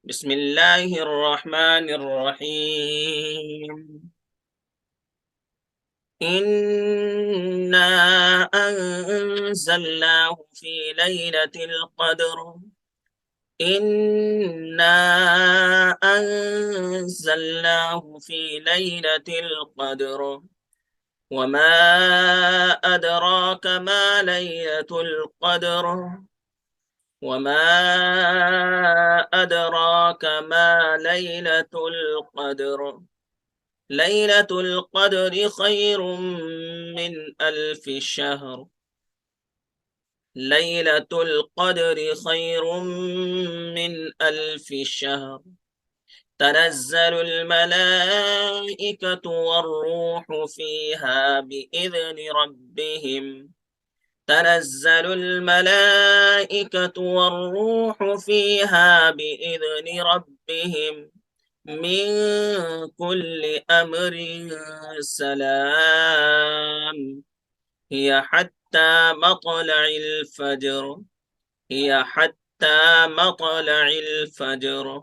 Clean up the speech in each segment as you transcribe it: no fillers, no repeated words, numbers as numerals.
بسم الله الرحمن الرحيم. إنا أنزلناه في ليلة القدر. إنا أنزلناه في ليلة القدر. وما أدراك ما ليلة القدر. وما أدراك ما ليلة القدر. ليلة القدر خير من ألف شهر. ليلة القدر خير من ألف شهر. تنزل الملائكة والروح فيها بإذن ربهم. تنزل الملائكة والروح فيها بإذن ربهم من كل أمر سلام. هي حتى مطلع الفجر. هي حتى مطلع الفجر.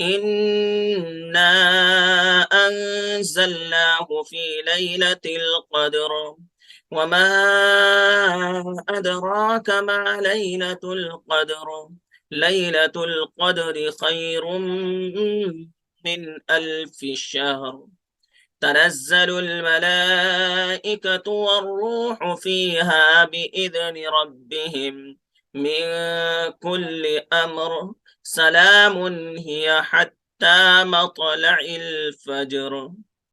إنا أنزلناه في ليلة القدر. وما أدراك ما ليلة القدر. ليلة القدر خير من ألف شهر. تنزل الملائكة والروح فيها بإذن ربهم من كل أمر سلام. هي حتى مطلع الفجر.